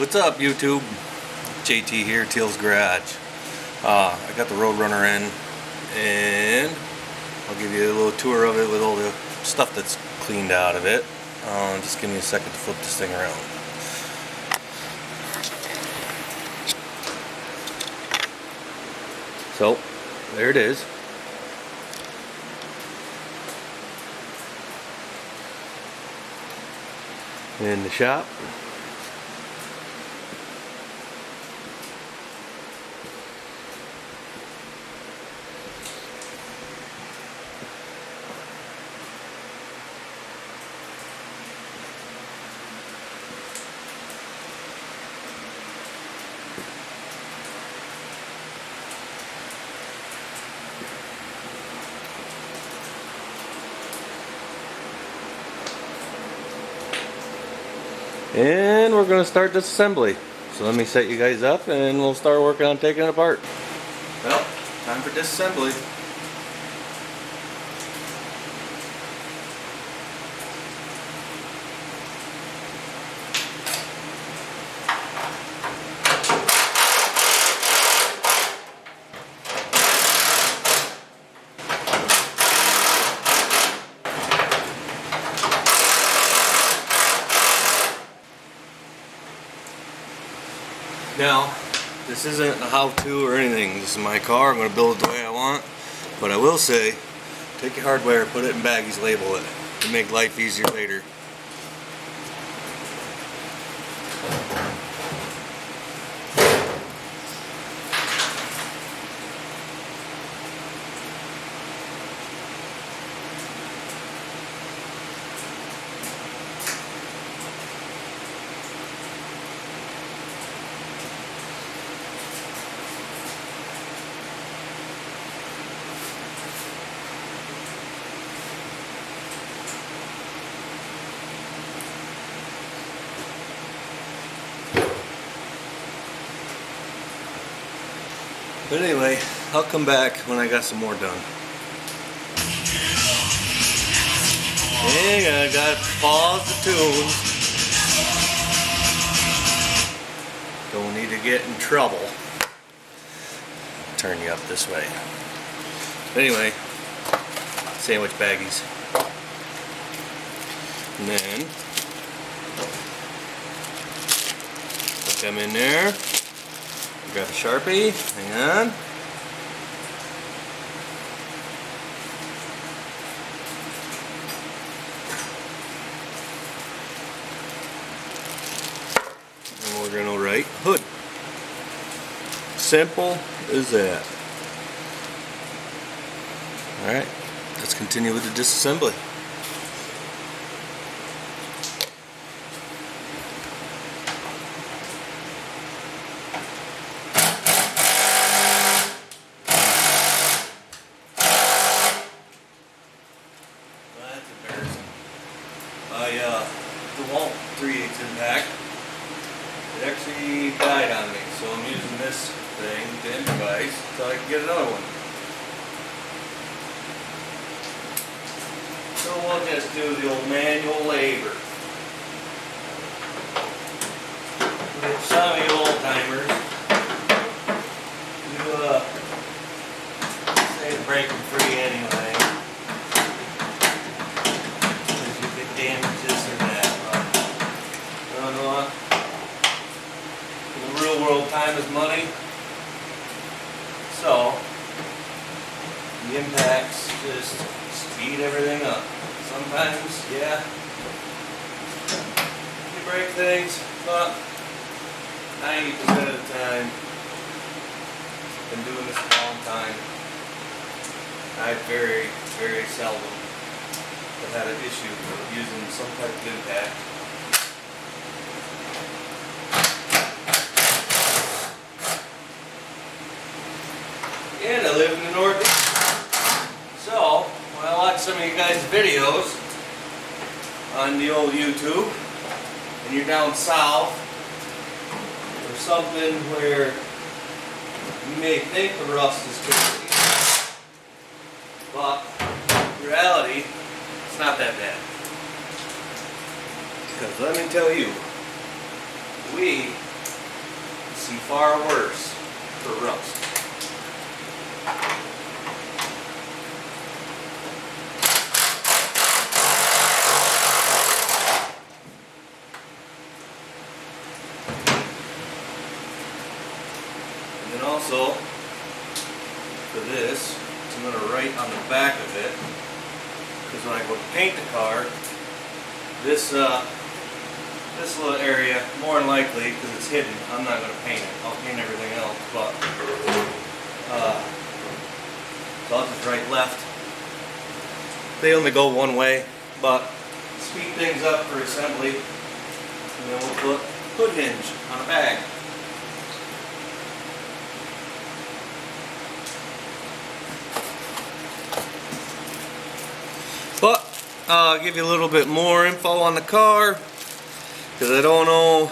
What's up, YouTube? JT here, Teal's Garage. I got the Roadrunner in, and I'll give you a little tour of it with all the stuff that's cleaned out of it. Just give me a second to flip this thing around. So, there it is. In the shop. And we're going to start disassembly. So let me set you guys up and we'll start working on taking it apart. Well, time for disassembly. Now, this isn't a how-to or anything. This is my car. I'm going to build it the way I want. But I will say, take your hardware, put it in baggies, label it. To make life easier later. But anyway, I'll come back when I got some more done. Hang on, I gotta pause the tune. Don't need to get in trouble. Turn you up this way. But anyway, sandwich baggies. And then put them in there. Grab a Sharpie, hang on. And we're gonna write hood. Simple as that. Alright, let's continue with the disassembly. The Walt 3/8 impact, it actually died on me, so I'm using this thing to improvise until I can get another one. So we'll just do the old manual labor. Some of you old timers, you say break them free anyway. Because you could damage this or that. The real world, time is money. So the impacts just speed everything up. Sometimes, yeah, you break things, but 90% of the time, been doing this a long time, I very, very seldom have had an issue with using some type of impact. And I live in the Northeast. So, when I watch some of you guys' videos on the old YouTube, and you're down south, or something where you may think the rust is crazy, but in reality, it's not that bad. Because let me tell you, we see far worse for rust. And then also, for this, I'm going to write on the back of it, because when I go to paint the car, this little area, more than likely, because it's hidden, I'm not going to paint it. I'll paint everything else, but so I'll just write left. They only go one way, but speed things up for assembly, and then we'll put hood hinge on a bag. But I'll give you a little bit more info on the car, because I don't know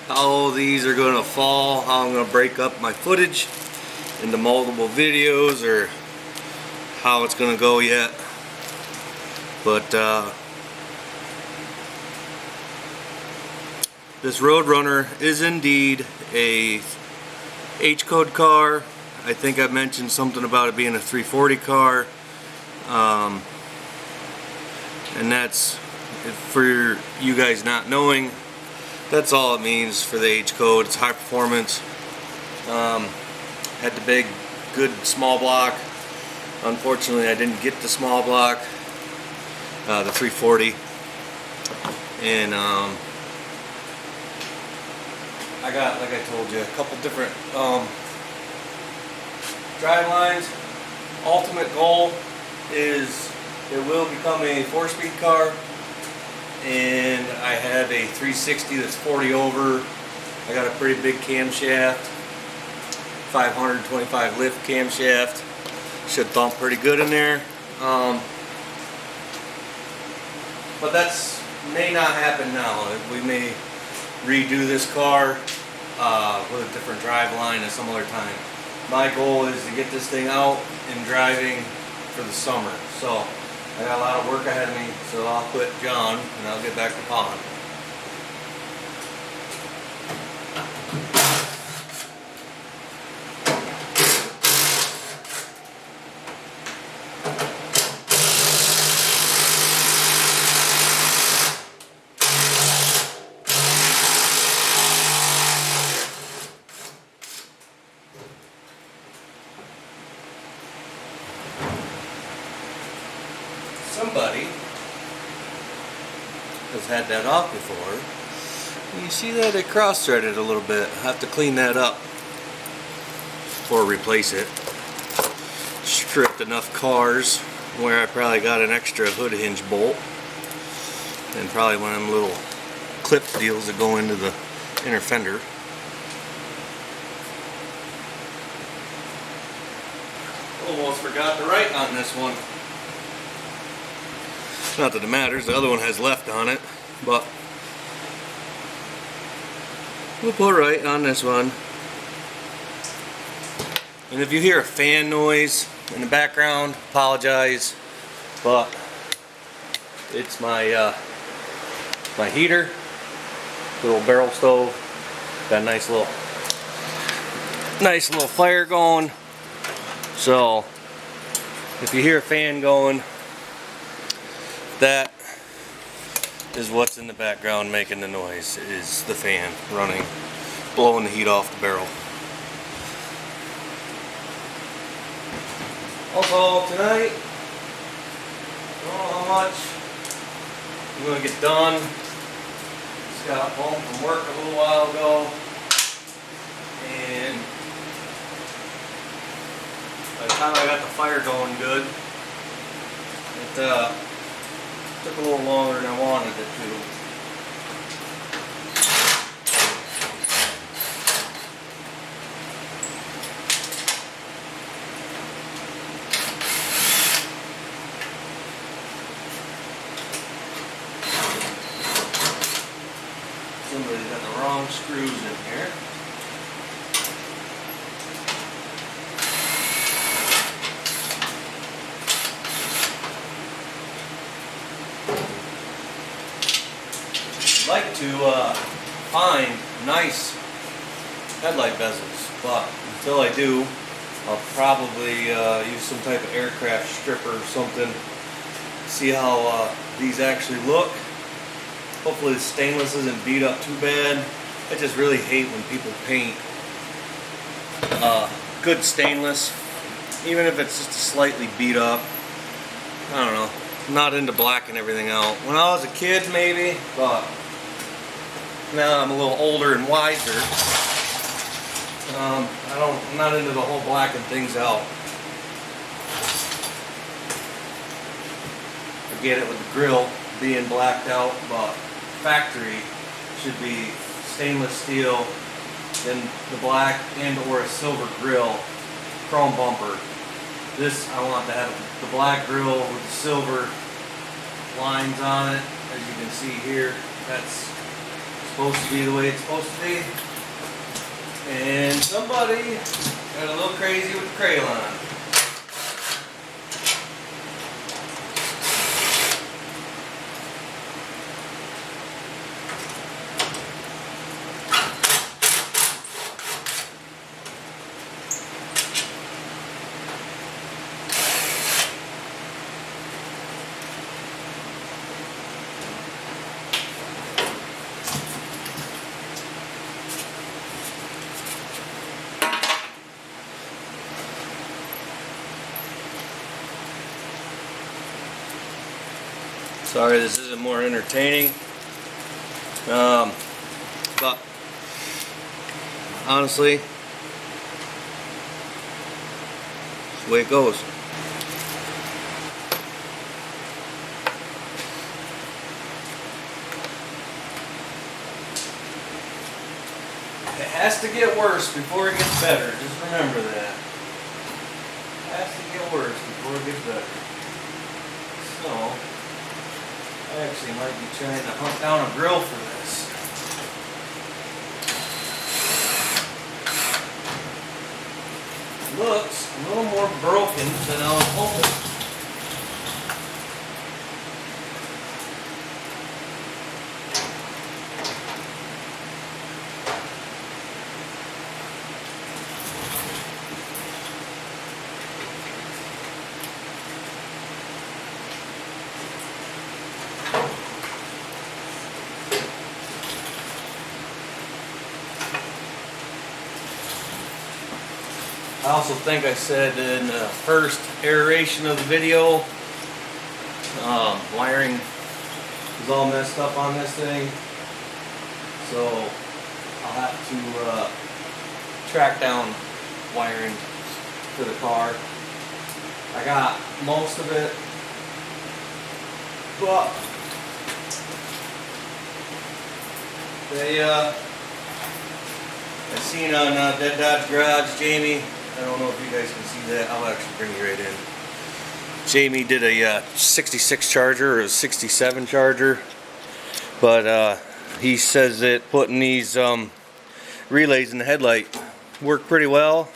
how these are going to fall, how I'm going to break up my footage into multiple videos, or how it's going to go yet. But this Roadrunner is indeed a H-code car. I think I mentioned something about it being a 340 car. And that's, for you guys not knowing, that's all it means for the H code. It's high performance. Had the big, good small block. Unfortunately, I didn't get the small block, the 340. And I got, like I told you, a couple different drive lines. Ultimate goal is it will become a 4-speed car, and I have a 360 that's 40 over. I got a pretty big camshaft, 525 lift camshaft. Should thump pretty good in there. But that's may not happen now. We may redo this car with a different drive line at some other time. My goal is to get this thing out and driving for the summer. So I got a lot of work ahead of me, so I'll quit John and I'll get back to pond. Somebody has had that off before. You see that it cross-threaded a little bit. I have to clean that up or replace it. Stripped enough cars where I probably got an extra hood hinge bolt, and probably one of them little clip deals that go into the inner fender. Almost forgot to write on this one. Not that it matters, the other one has left on it, but we'll put right on this one. And if you hear a fan noise in the background, apologize, but it's my my heater, little barrel stove. Got a nice little fire going. So if you hear a fan going, that is what's in the background making the noise, is the fan running, blowing the heat off the barrel. Also tonight, I don't know how much I'm going to get done. Just got home from work a little while ago, and by the time I got the fire going good, it took a little longer than I wanted it to. Somebody's got the wrong screws in here. Like to find nice headlight bezels. But until I do, I'll probably use some type of aircraft stripper or something. See how these actually look. Hopefully the stainless isn't beat up too bad. I just really hate when people paint good stainless, even if it's just slightly beat up. I don't know. I'm not into blacking everything out. When I was a kid, maybe, but now I'm a little older and wiser. I'm not into the whole blacking things out. I get it with the grill being blacked out, but factory should be stainless steel, then the black and or a silver grill, chrome bumper. This I want to have the black grill with the silver lines on it, as you can see here. That's supposed to be the way it's supposed to be. And somebody got a little crazy with the crayon. Sorry this isn't more entertaining, but honestly, it's the way it goes. It has to get worse before it gets better, just remember that. It has to get worse before it gets better. So, I actually might be trying to hunt down a grill for this. Looks a little more broken than I was hoping. I also think I said in the first iteration of the video, wiring is all messed up on this thing, so I'll have to track down wiring for the car. I got most of it, but I seen on Dead Dodge Garage, Jamie, I don't know if you guys can see that. I'll actually bring you right in. Jamie did a 66 Charger or a 67 Charger, but he says that putting these relays in the headlight worked pretty well.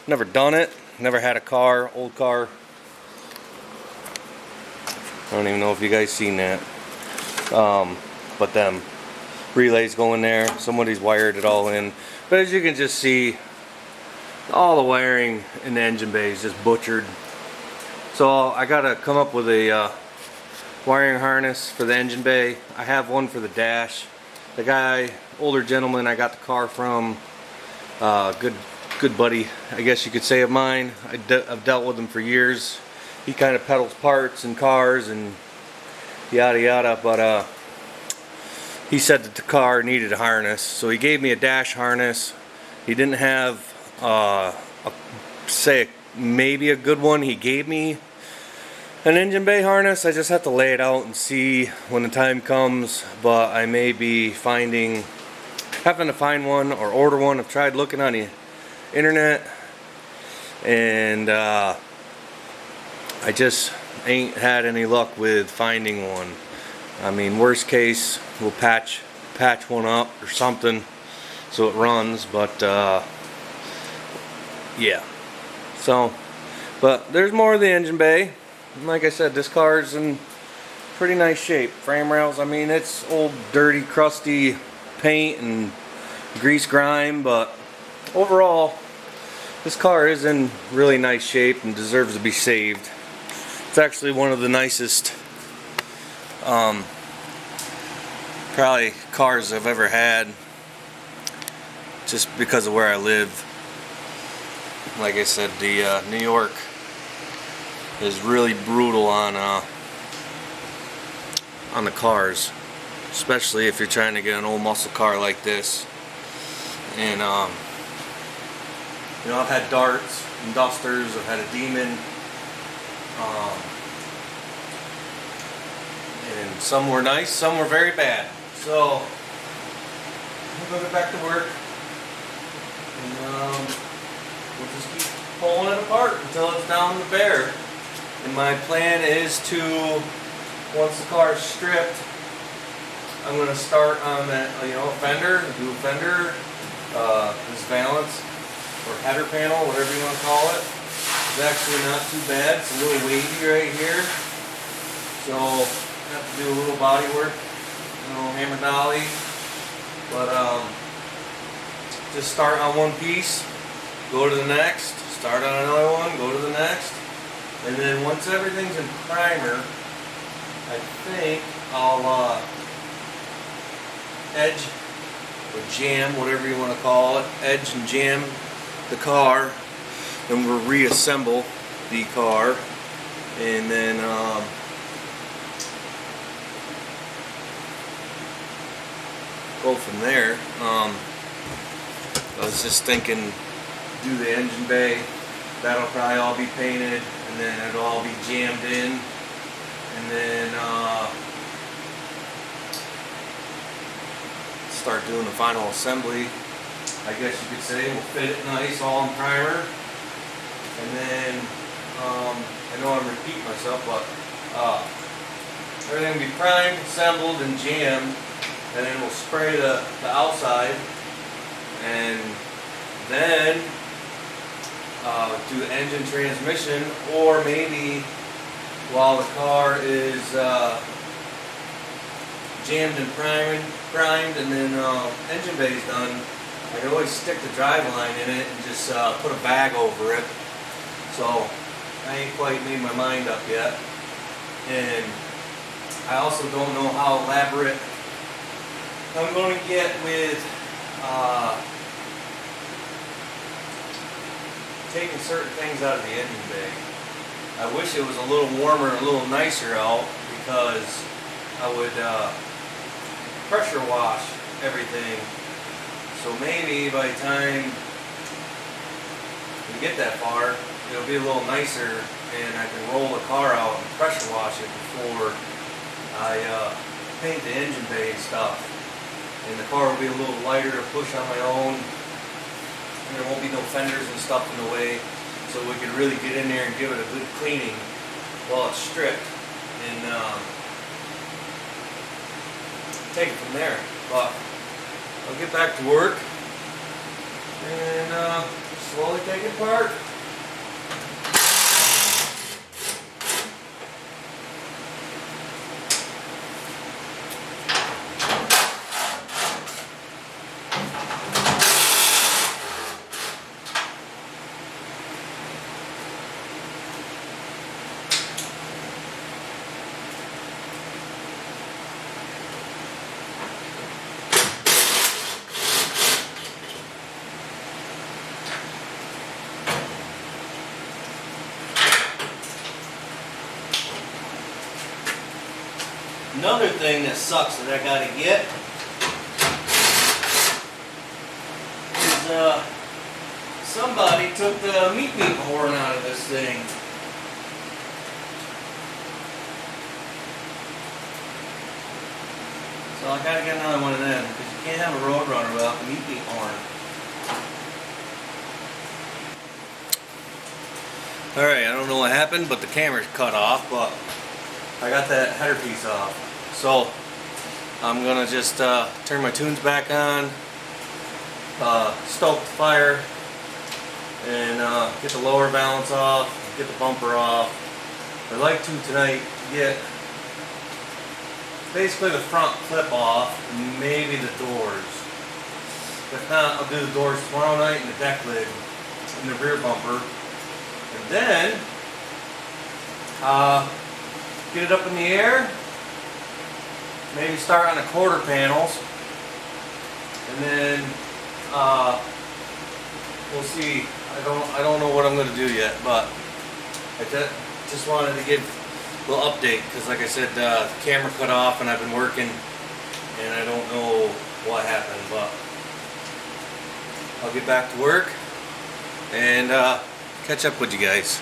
Never done it. Never had a car, old car. I don't even know if you guys seen that. But them relays go in there. Somebody's wired it all in. But as you can just see, all the wiring in the engine bay is just butchered. So I gotta come up with a wiring harness for the engine bay. I have one for the dash. The guy, older gentleman I got the car from, good buddy, I guess you could say, of mine. I've dealt with him for years. He kind of peddles parts and cars and yada yada, but he said that the car needed a harness, so he gave me a dash harness. He didn't have maybe a good one. He gave me an engine bay harness. I just have to lay it out and see when the time comes, but I may be having to find one or order one. I've tried looking on the internet, and I just ain't had any luck with finding one. I mean, worst case, we'll patch one up or something so it runs, but yeah. So, but there's more of the engine bay. Like I said, this car's in pretty nice shape. Frame rails, I mean, it's old, dirty, crusty paint and grease grime, but overall, this car is in really nice shape and deserves to be saved. It's actually one of the nicest probably cars I've ever had, just because of where I live. Like I said, the New York is really brutal on the cars, especially if you're trying to get an old muscle car like this. And you know, I've had Darts and Dusters, I've had a Demon, and some were nice, some were very bad. So I'm gonna go back to work, and we'll just keep pulling it apart until it's down to bare. And my plan is to, once the car is stripped, I'm going to start on that, you know, fender, do a fender, this valance, or header panel, whatever you want to call it. It's actually not too bad. It's a little wavy right here. So I have to do a little body work, you know, hammer dolly. But just start on one piece, go to the next, start on another one, go to the next. And then once everything's in primer, I think I'll edge or jam, whatever you want to call it, edge and jam the car, then we'll reassemble the car, and then go from there. I was just thinking, do the engine bay, that'll probably all be painted, and then it'll all be jammed in, and then start doing the final assembly, I guess you could say. We'll fit it nice, all in primer, and then I know I'm repeating myself, but everything will be primed, assembled, and jammed, and then we'll spray the outside, and then do the engine, transmission, or maybe while the car is jammed and primed, and then engine bay is done, I can always stick the driveline in it and just put a bag over it. So I ain't quite made my mind up yet, and I also don't know how elaborate I'm going to get with taking certain things out of the engine bay. I wish it was a little warmer and a little nicer out, because I would pressure wash everything. So maybe by the time we get that far, it'll be a little nicer, and I can roll the car out and pressure wash it before I paint the engine bay and stuff. And the car will be a little lighter to push on my own. And there won't be no fenders and stuff in the way, so we can really get in there and give it a good cleaning while it's stripped, and take it from there. But I'll get back to work and slowly take it apart. Another thing that sucks that I gotta get is somebody took the meat horn out of this thing. So I gotta get another one of them, because you can't have a Roadrunner without the meat horn. Alright, I don't know what happened, but the camera's cut off, but I got that header piece off. So I'm gonna just turn my tunes back on, stoke the fire, and get the lower valance off, get the bumper off. I'd like to tonight get basically the front clip off, and maybe the doors. If not, I'll do the doors tomorrow night and the deck lid and the rear bumper. And then, get it up in the air. Maybe start on the quarter panels. And then, we'll see. I don't know what I'm going to do yet, but I just wanted to give a little update because, like I said, the camera cut off and I've been working and I don't know what happened, but I'll get back to work and catch up with you guys.